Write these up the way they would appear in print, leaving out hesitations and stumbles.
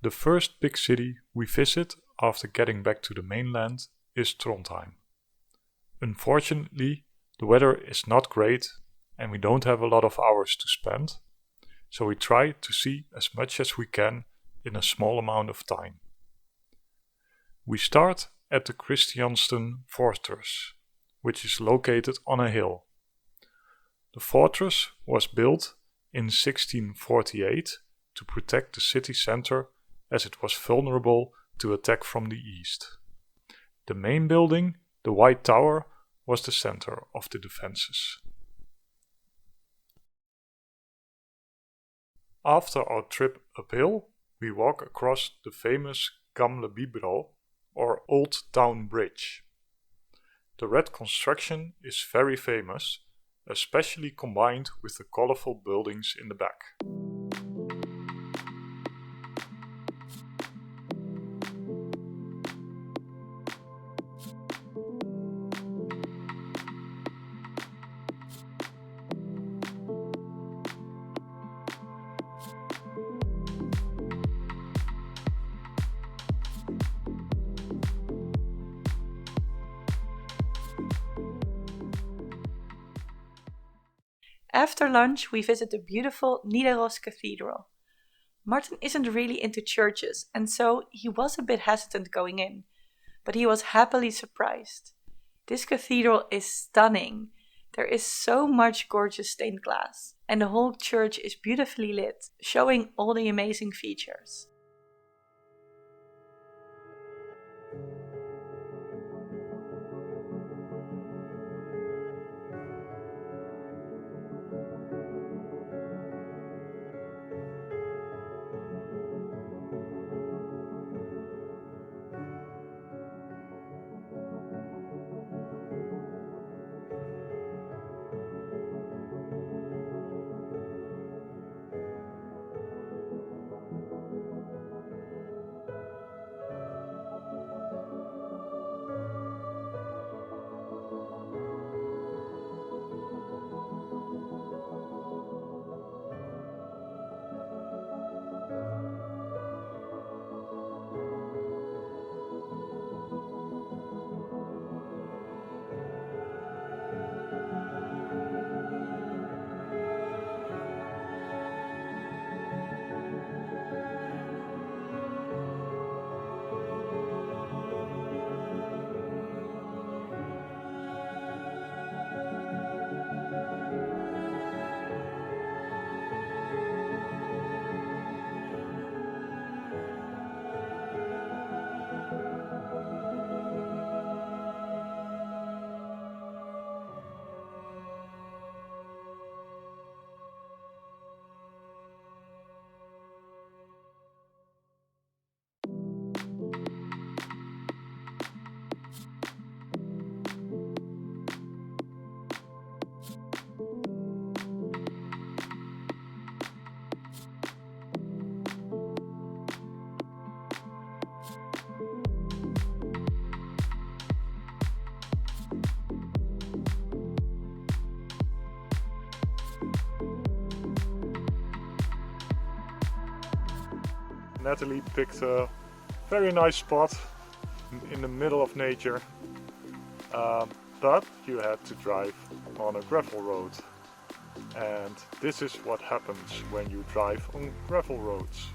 The first big city we visit after getting back to the mainland is Trondheim. Unfortunately, the weather is not great and we don't have a lot of hours to spend, so we try to see as much as we can in a small amount of time. We start at the Kristiansund fortress, which is located on a hill. The fortress was built in 1648 to protect the city center as it was vulnerable to attack from the east. The main building, the White Tower, was the center of the defenses. After our trip uphill, we walk across the famous Gamle Bybro, or Old Town Bridge. The red construction is very famous, especially combined with the colorful buildings in the back. After lunch, we visit the beautiful Nidaros Cathedral. Martin isn't really into churches, and so he was a bit hesitant going in, but he was happily surprised. This cathedral is stunning. There is so much gorgeous stained glass, and the whole church is beautifully lit, showing all the amazing features. Natalie picked a very nice spot in the middle of nature, but you had to drive on a gravel road. And this is what happens when you drive on gravel roads.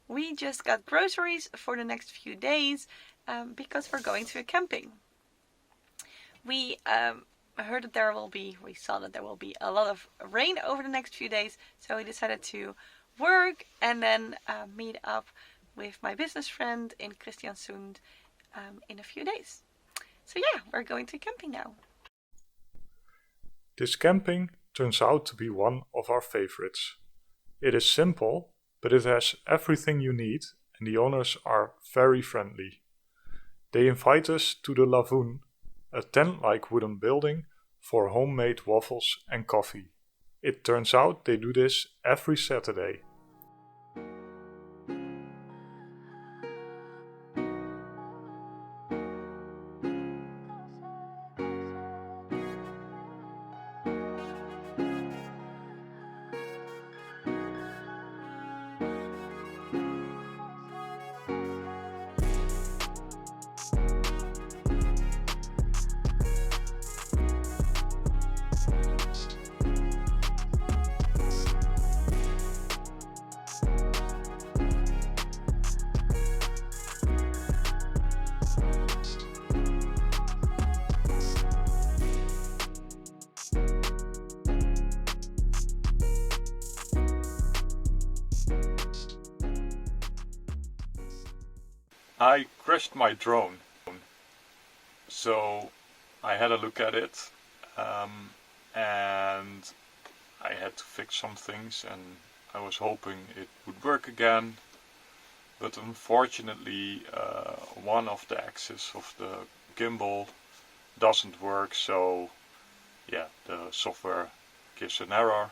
We just got groceries for the next few days because we're going to a camping. We heard that we saw that there will be a lot of rain over the next few days, so we decided to work and then meet up with my business friend in Kristiansund in a few days. So yeah, we're going to camping now. This camping turns out to be one of our favorites. It is simple, but it has everything you need, and the owners are very friendly. They invite us to the Lagoon, a tent-like wooden building for homemade waffles and coffee. It turns out they do this every Saturday. I crashed my drone, so I had a look at it, and I had to fix some things, and I was hoping it would work again, but unfortunately one of the axes of the gimbal doesn't work, so yeah, the software gives an error,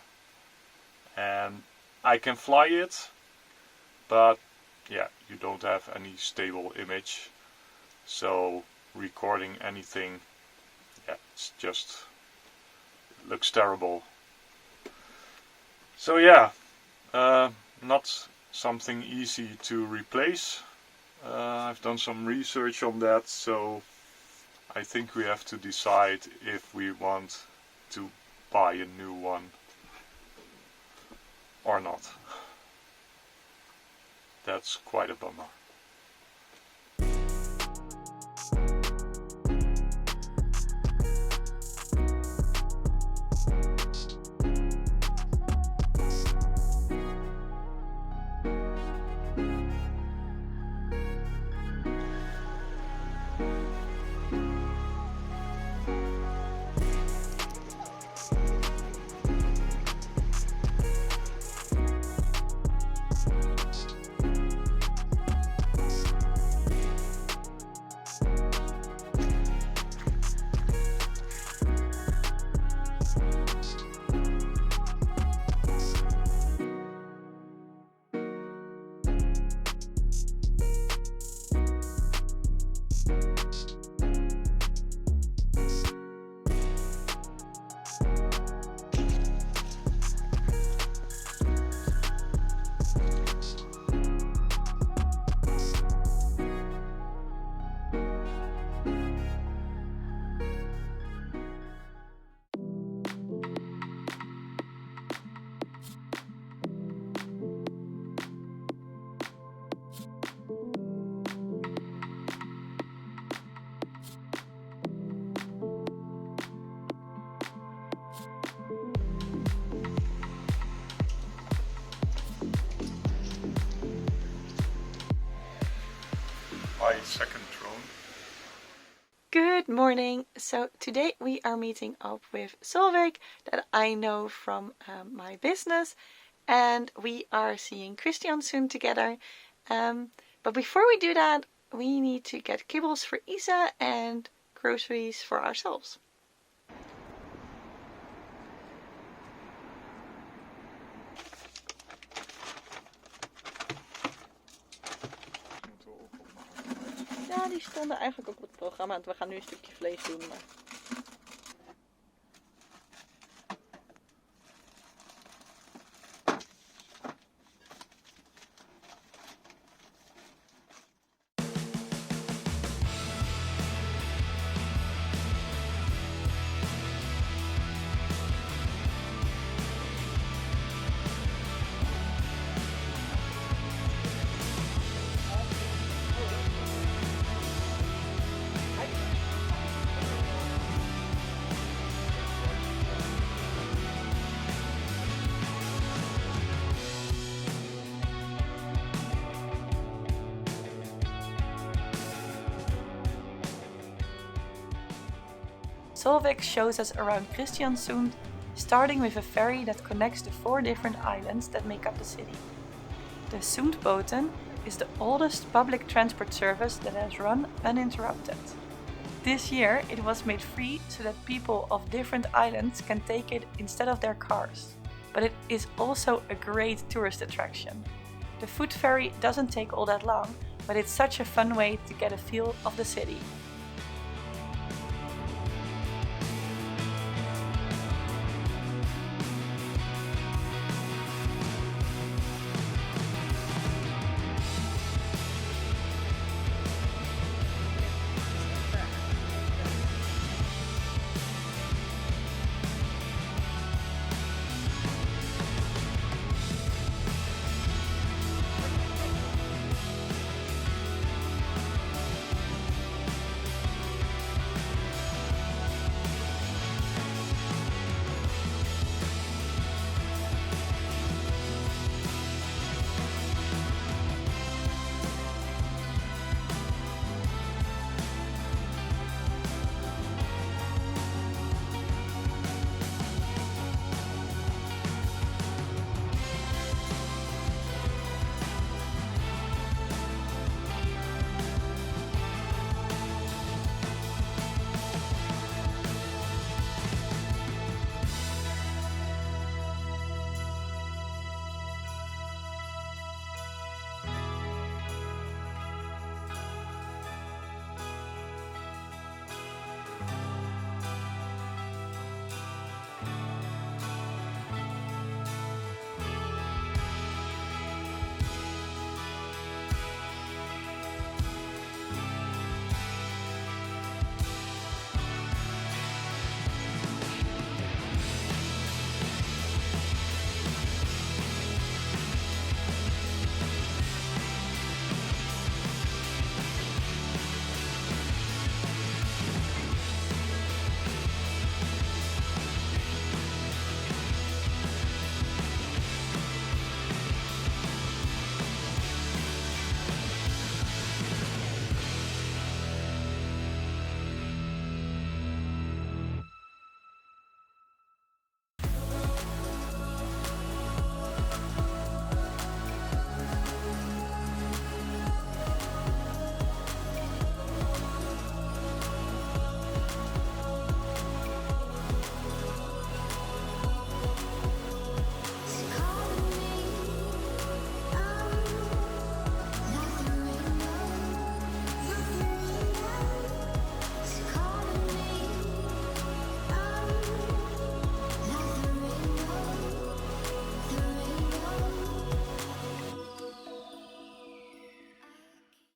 and I can fly it, but yeah, you don't have any stable image, so recording anything, yeah, it's just, it looks terrible. So yeah, not something easy to replace. I've done some research on that, so I think we have to decide if we want to buy a new one or not. That's quite a bummer. My second drone. Good morning. So today we are meeting up with Solveig that I know from my business, and we are seeing Kristiansund together. But before we do that, we need to get kibbles for Isa and groceries for ourselves. Ja, die stonden eigenlijk ook op het programma. We gaan nu een stukje vlees doen. Maar... Solveig shows us around Kristiansund, starting with a ferry that connects the 4 different islands that make up the city. The Sundboten is the oldest public transport service that has run uninterrupted. This year it was made free so that people of different islands can take it instead of their cars. But it is also a great tourist attraction. The foot ferry doesn't take all that long, but it's such a fun way to get a feel of the city.